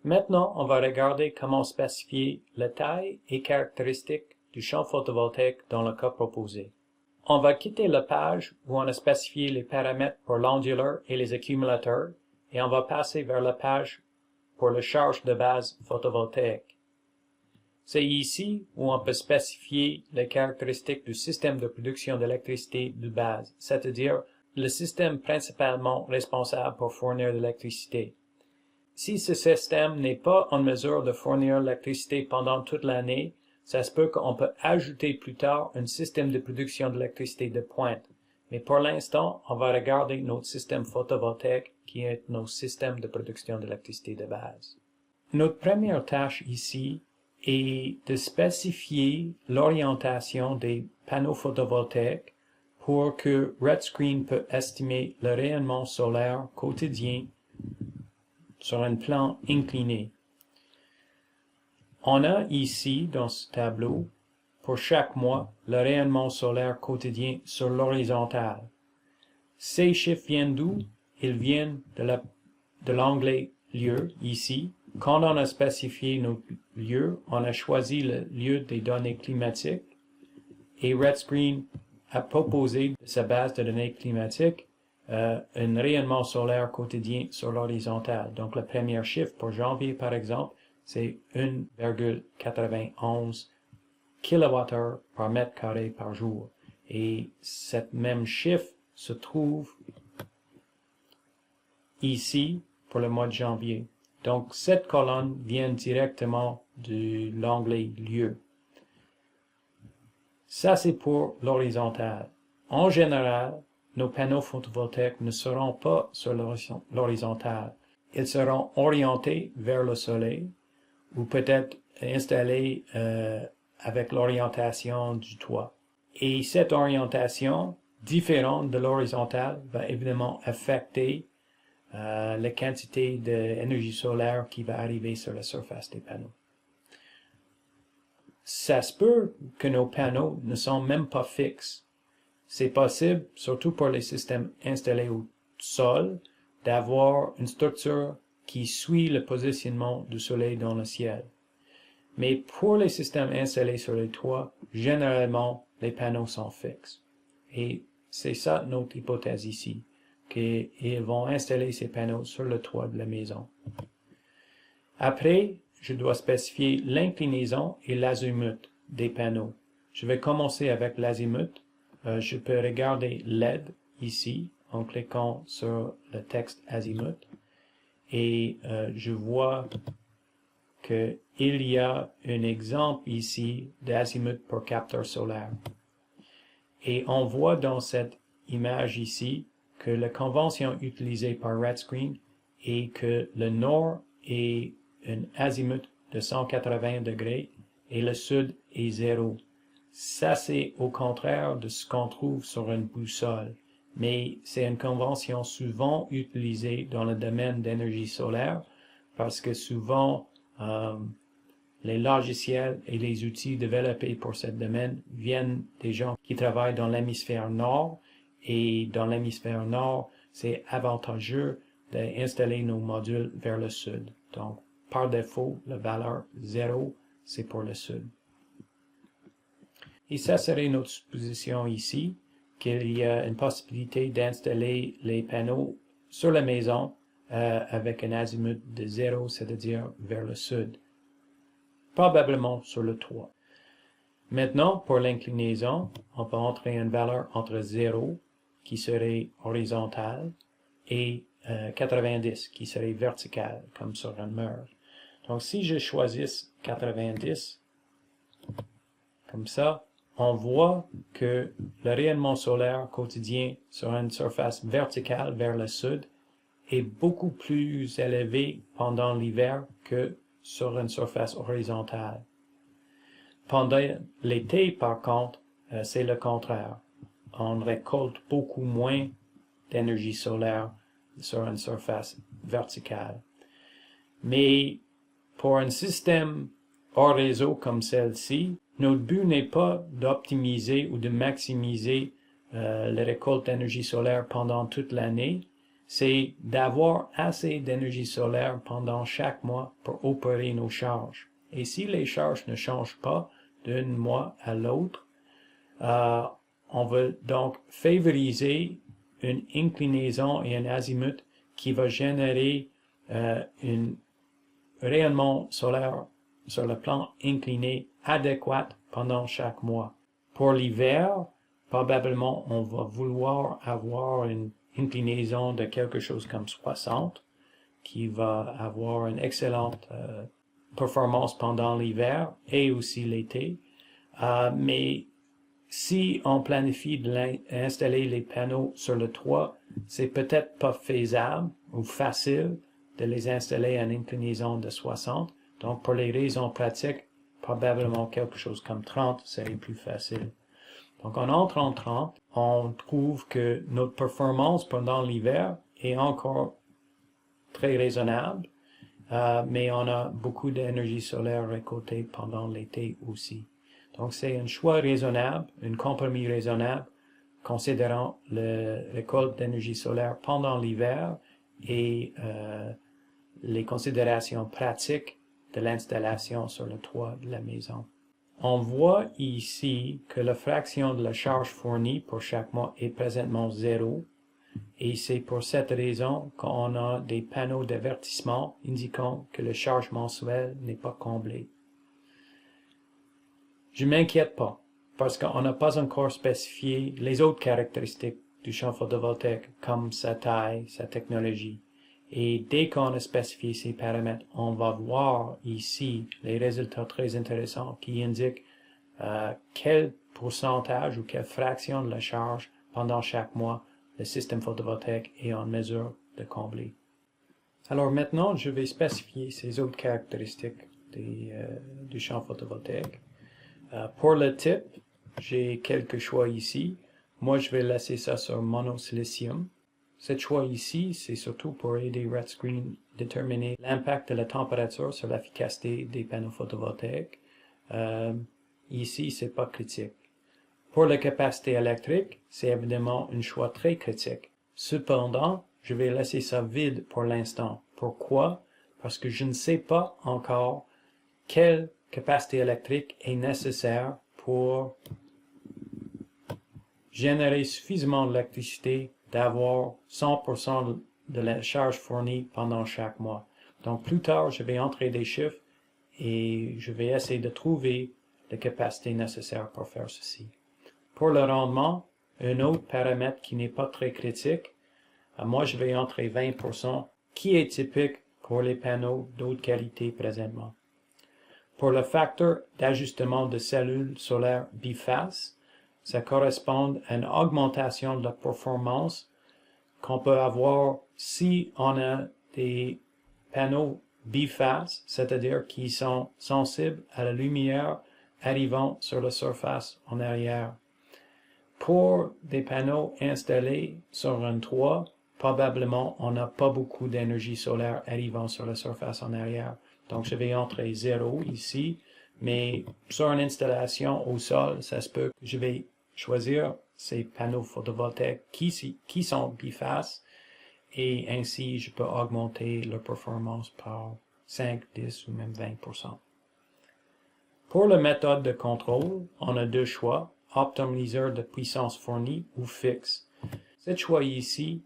Maintenant, on va regarder comment spécifier la taille et caractéristiques du champ photovoltaïque dans le cas proposé. On va quitter la page où on a spécifié les paramètres pour l'onduleur et les accumulateurs et on va passer vers la page pour la charge de base photovoltaïque. C'est ici où on peut spécifier les caractéristiques du système de production d'électricité de base, c'est-à-dire le système principalement responsable pour fournir l'électricité. Si ce système n'est pas en mesure de fournir l'électricité pendant toute l'année, ça se peut qu'on peut ajouter plus tard un système de production d'électricité de pointe. Mais pour l'instant, on va regarder notre système photovoltaïque qui est notre système de production d'électricité de base. Notre première tâche ici est de spécifier l'orientation des panneaux photovoltaïques pour que RedScreen peut estimer le rayonnement solaire quotidien sur un plan incliné. On a ici, dans ce tableau, pour chaque mois, le rayonnement solaire quotidien sur l'horizontale. Ces chiffres viennent d'où? Ils viennent de l'onglet lieu, ici. Quand on a spécifié notre lieu, on a choisi le lieu des données climatiques et RedScreen a proposé de sa base de données climatiques un rayonnement solaire quotidien sur l'horizontale. Donc, le premier chiffre pour janvier, par exemple, c'est 1,91 kWh par mètre carré par jour. Et cette même chiffre se trouve ici pour le mois de janvier. Donc, cette colonne vient directement de l'onglet lieu. Ça, c'est pour l'horizontale. En général, nos panneaux photovoltaïques ne seront pas sur l'horizontale. Ils seront orientés vers le soleil ou peut-être installés avec l'orientation du toit. Et cette orientation, différente de l'horizontale, va évidemment affecter la quantité d'énergie solaire qui va arriver sur la surface des panneaux. Ça se peut que nos panneaux ne sont même pas fixes. C'est possible, surtout pour les systèmes installés au sol, d'avoir une structure qui suit le positionnement du soleil dans le ciel. Mais pour les systèmes installés sur les toits, généralement, les panneaux sont fixes. Et c'est ça notre hypothèse ici, qu'ils vont installer ces panneaux sur le toit de la maison. Après, je dois spécifier l'inclinaison et l'azimut des panneaux. Je vais commencer avec l'azimut. Je peux regarder LED ici en cliquant sur le texte azimut et je vois qu'il y a un exemple ici d'azimut pour capteur solaire. Et on voit dans cette image ici que la convention utilisée par RedScreen est que le nord est un azimut de 180 degrés et le sud est 0. Ça, c'est au contraire de ce qu'on trouve sur une boussole, mais c'est une convention souvent utilisée dans le domaine d'énergie solaire parce que souvent, les logiciels et les outils développés pour ce domaine viennent des gens qui travaillent dans l'hémisphère nord et dans l'hémisphère nord, c'est avantageux d'installer nos modules vers le sud. Donc, par défaut, la valeur 0, c'est pour le sud. Et ça serait notre supposition ici, qu'il y a une possibilité d'installer les panneaux sur la maison avec un azimut de 0, c'est-à-dire vers le sud, probablement sur le toit. Maintenant, pour l'inclinaison, on peut entrer une valeur entre 0, qui serait horizontale, et 90, qui serait verticale, comme sur un mur. Donc, si je choisis 90, comme ça, on voit que le rayonnement solaire quotidien sur une surface verticale vers le sud est beaucoup plus élevé pendant l'hiver que sur une surface horizontale. Pendant l'été, par contre, c'est le contraire. On récolte beaucoup moins d'énergie solaire sur une surface verticale. Mais pour un système hors réseau comme celle-ci, notre but n'est pas d'optimiser ou de maximiser la récolte d'énergie solaire pendant toute l'année, c'est d'avoir assez d'énergie solaire pendant chaque mois pour opérer nos charges. Et si les charges ne changent pas d'un mois à l'autre, on va donc favoriser une inclinaison et un azimut qui va générer un rayonnement solaire sur le plan incliné adéquat pendant chaque mois. Pour l'hiver, probablement on va vouloir avoir une inclinaison de quelque chose comme 60, qui va avoir une excellente performance pendant l'hiver et aussi l'été. Mais si on planifie d'installer les panneaux sur le toit, c'est peut-être pas faisable ou facile de les installer à une inclinaison de 60. Donc, pour les raisons pratiques, probablement quelque chose comme 30 serait plus facile. Donc, en entrant en 30, on trouve que notre performance pendant l'hiver est encore très raisonnable, mais on a beaucoup d'énergie solaire récoltée pendant l'été aussi. Donc, c'est un choix raisonnable, un compromis raisonnable, considérant la récolte d'énergie solaire pendant l'hiver et les considérations pratiques de l'installation sur le toit de la maison. On voit ici que la fraction de la charge fournie pour chaque mois est présentement 0, et c'est pour cette raison qu'on a des panneaux d'avertissement indiquant que la charge mensuelle n'est pas comblée. Je ne m'inquiète pas, parce qu'on n'a pas encore spécifié les autres caractéristiques du champ photovoltaïque, comme sa taille, sa technologie. Et dès qu'on a spécifié ces paramètres, on va voir ici les résultats très intéressants qui indiquent quel pourcentage ou quelle fraction de la charge pendant chaque mois le système photovoltaïque est en mesure de combler. Alors maintenant, je vais spécifier ces autres caractéristiques du champ photovoltaïque. Pour le type, j'ai quelques choix ici. Moi, je vais laisser ça sur monosilicium. Ce choix ici, c'est surtout pour aider RedScreen à déterminer l'impact de la température sur l'efficacité des panneaux photovoltaïques. Ici, c'est pas critique. Pour la capacité électrique, c'est évidemment un choix très critique. Cependant, je vais laisser ça vide pour l'instant. Pourquoi? Parce que je ne sais pas encore quelle capacité électrique est nécessaire pour générer suffisamment d'électricité d'avoir 100% de la charge fournie pendant chaque mois. Donc plus tard, je vais entrer des chiffres et je vais essayer de trouver la capacité nécessaire pour faire ceci. Pour le rendement, un autre paramètre qui n'est pas très critique, moi je vais entrer 20%, qui est typique pour les panneaux d'autres qualités présentement. Pour le facteur d'ajustement de cellules solaires bifaces, ça correspond à une augmentation de la performance qu'on peut avoir si on a des panneaux bifaces, c'est-à-dire qui sont sensibles à la lumière arrivant sur la surface en arrière. Pour des panneaux installés sur un toit, probablement on n'a pas beaucoup d'énergie solaire arrivant sur la surface en arrière. Donc je vais entrer 0 ici, mais sur une installation au sol, ça se peut que je vais choisir ces panneaux photovoltaïques qui sont bifaces et ainsi je peux augmenter leur performance par 5, 10 ou même 20%. Pour la méthode de contrôle, on a deux choix, optimiseur de puissance fournie ou fixe. Ce choix ici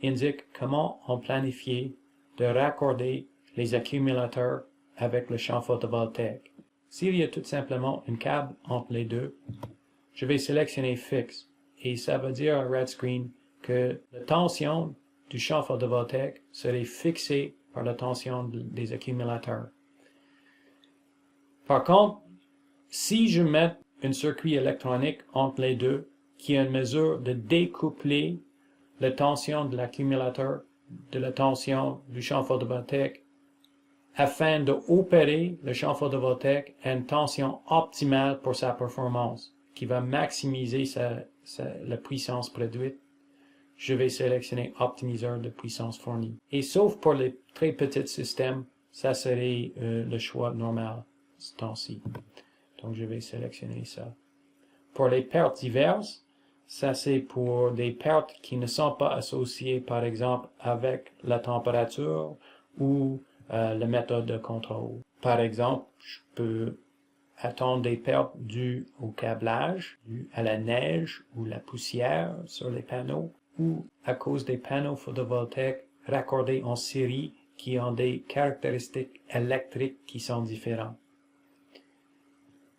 indique comment on planifie de raccorder les accumulateurs avec le champ photovoltaïque. S'il y a tout simplement un câble entre les deux, je vais sélectionner fixe et ça veut dire à RedScreen que la tension du champ photovoltaïque serait fixée par la tension des accumulateurs. Par contre, si je mets un circuit électronique entre les deux qui a une mesure de découpler la tension de l'accumulateur de la tension du champ photovoltaïque afin d'opérer le champ photovoltaïque à une tension optimale pour sa performance, qui va maximiser la puissance produite, je vais sélectionner optimiseur de puissance fournie. Et sauf pour les très petits systèmes, ça serait le choix normal, ce temps-ci. Donc je vais sélectionner ça. Pour les pertes diverses, Ça, c'est pour des pertes qui ne sont pas associées, par exemple, avec la température ou la méthode de contrôle. Par exemple, je peux attendre des pertes dues au câblage, dues à la neige ou la poussière sur les panneaux, ou à cause des panneaux photovoltaïques raccordés en série qui ont des caractéristiques électriques qui sont différentes.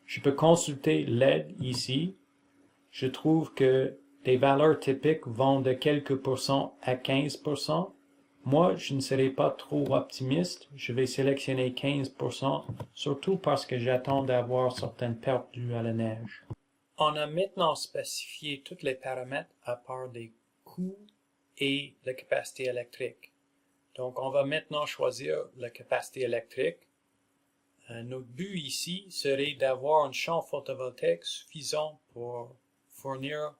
Je peux consulter l'aide ici. Je trouve que des valeurs typiques vont de quelques pourcents à 15%. Moi, je ne serai pas trop optimiste. Je vais sélectionner 15%, surtout parce que j'attends d'avoir certaines pertes dues à la neige. On a maintenant spécifié tous les paramètres à part des coûts et la capacité électrique. Donc, on va maintenant choisir la capacité électrique. Notre but ici serait d'avoir un champ photovoltaïque suffisant pour fournir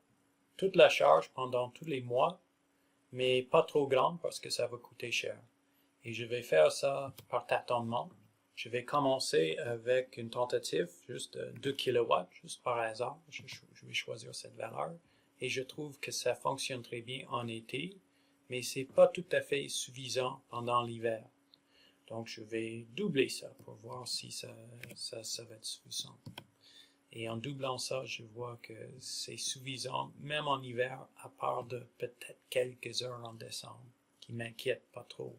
toute la charge pendant tous les mois, mais pas trop grande parce que ça va coûter cher. Et je vais faire ça par tâtonnement. Je vais commencer avec une tentative juste de 2 kW, juste par hasard. Je vais choisir cette valeur. Et je trouve que ça fonctionne très bien en été, mais c'est pas tout à fait suffisant pendant l'hiver. Donc, je vais doubler ça pour voir si ça va être suffisant. Et en doublant ça, je vois que c'est suffisant, même en hiver, à part de peut-être quelques heures en décembre, qui m'inquiètent pas trop.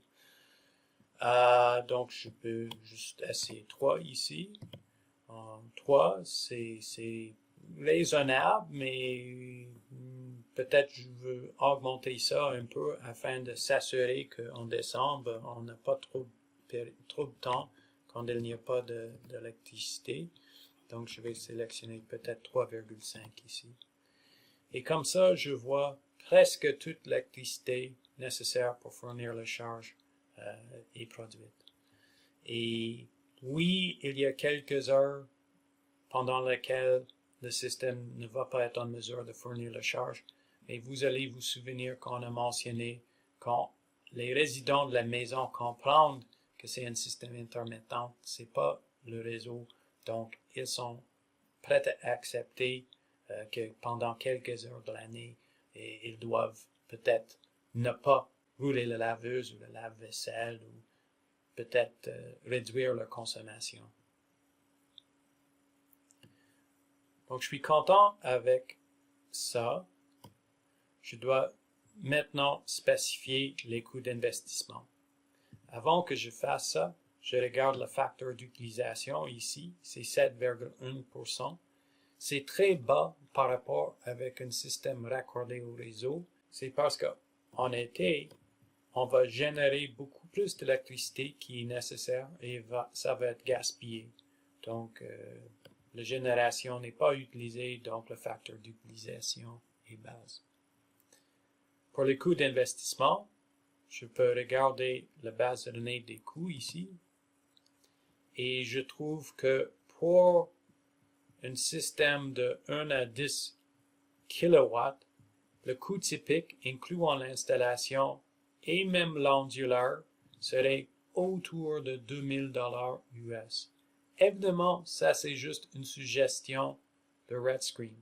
Donc, je peux juste essayer 3 ici. 3, c'est raisonnable, mais peut-être je veux augmenter ça un peu afin de s'assurer qu'en décembre, on n'a pas trop de temps quand il n'y a pas d'électricité. Donc, je vais sélectionner peut-être 3,5 ici. Et comme ça, je vois presque toute l'électricité nécessaire pour fournir la charge est produite. Et oui, il y a quelques heures pendant lesquelles le système ne va pas être en mesure de fournir la charge, mais vous allez vous souvenir qu'on a mentionné quand les résidents de la maison comprennent que c'est un système intermittent, c'est pas le réseau, donc ils sont prêts à accepter que pendant quelques heures de l'année, ils doivent peut-être ne pas rouler la laveuse ou le lave-vaisselle ou peut-être réduire leur consommation. Donc, je suis content avec ça. Je dois maintenant spécifier les coûts d'investissement. Avant que je fasse ça, je regarde le facteur d'utilisation ici, c'est 7,1%. C'est très bas par rapport avec un système raccordé au réseau. C'est parce qu'en été, on va générer beaucoup plus d'électricité qui est nécessaire et ça va être gaspillé. Donc, la génération n'est pas utilisée, donc le facteur d'utilisation est basse. Pour les coûts d'investissement, je peux regarder la base de données des coûts ici. Et je trouve que pour un système de 1 à 10 kW, le coût typique, incluant l'installation et même l'onduleur, serait autour de $2000 US. Évidemment, ça c'est juste une suggestion de RedScreen.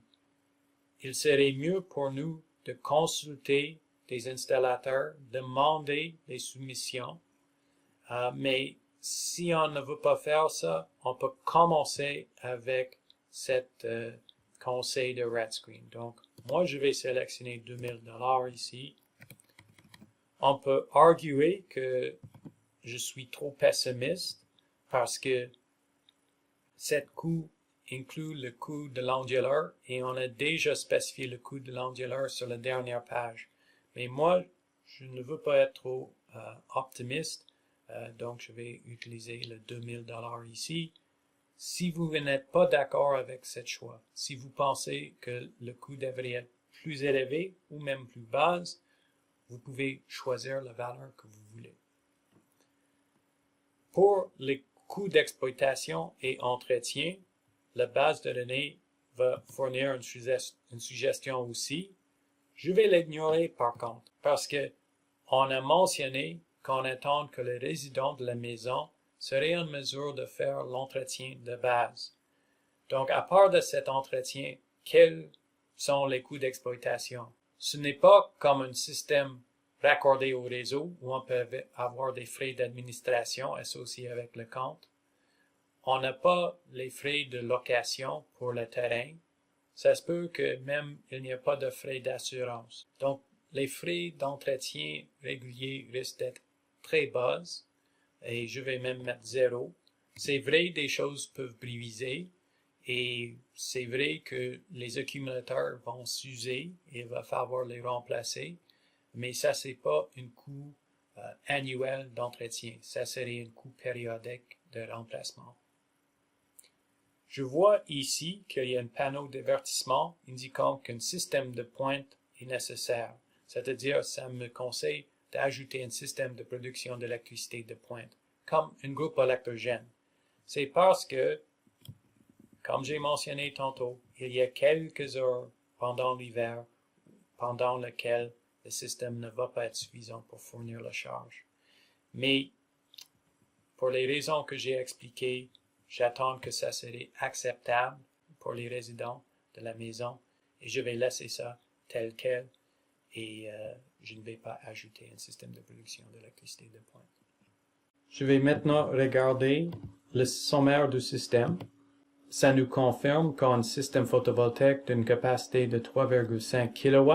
Il serait mieux pour nous de consulter des installateurs, demander des soumissions, mais si on ne veut pas faire ça, on peut commencer avec cet conseil de RedScreen. Donc, moi, je vais sélectionner $2000 ici. On peut arguer que je suis trop pessimiste parce que cet coût inclut le coût de l'onduleur et on a déjà spécifié le coût de l'onduleur sur la dernière page. Mais moi, je ne veux pas être trop optimiste, donc je vais utiliser le $2000 ici. Si vous n'êtes pas d'accord avec ce choix, si vous pensez que le coût devrait être plus élevé ou même plus bas, vous pouvez choisir la valeur que vous voulez. Pour les coûts d'exploitation et entretien, la base de données va fournir une suggestion aussi. Je vais l'ignorer par contre, parce que on a mentionné qu'on attend que les résidents de la maison seraient en mesure de faire l'entretien de base. Donc, à part de cet entretien, quel sont les coûts d'exploitation. Ce n'est pas comme un système raccordé au réseau où on peut avoir des frais d'administration associés avec le compte. On n'a pas les frais de location pour le terrain. Ça se peut que même il n'y a pas de frais d'assurance. Donc, les frais d'entretien réguliers risquent d'être très bas et je vais même mettre 0. C'est vrai, des choses peuvent briser et c'est vrai que les accumulateurs vont s'user et il va falloir les remplacer, mais ça, c'est pas un coût annuel d'entretien. Ça serait un coût périodique de remplacement. Je vois ici qu'il y a un panneau d'avertissement indiquant qu'un système de pointe est nécessaire, c'est-à-dire ça me conseille d'ajouter un système de production d'électricité de pointe, comme un groupe électrogène. C'est parce que, comme j'ai mentionné tantôt, il y a quelques heures pendant l'hiver pendant lesquelles le système ne va pas être suffisant pour fournir la charge. Mais, pour les raisons que j'ai expliquées, j'attends que ça serait acceptable pour les résidents de la maison et je vais laisser ça tel quel et je ne vais pas ajouter un système de production d'électricité de pointe. Je vais maintenant regarder le sommaire du système. Ça nous confirme qu'on a un système photovoltaïque d'une capacité de 3,5 kW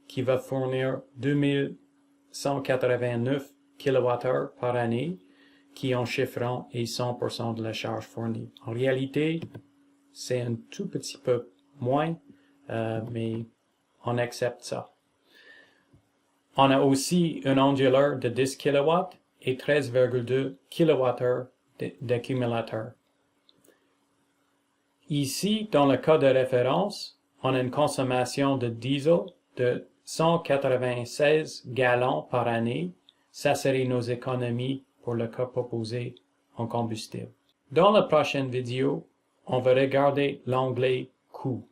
qui va fournir 2189 kWh par année qui en chiffrant est 100% de la charge fournie. En réalité, c'est un tout petit peu moins, mais on accepte ça. On a aussi un onduleur de 10 kW et 13,2 kWh d'accumulateur. Ici, dans le cas de référence, on a une consommation de diesel de 196 gallons par année. Ça serait nos économies pour le cas proposé en combustible. Dans la prochaine vidéo, on va regarder l'onglet coûts.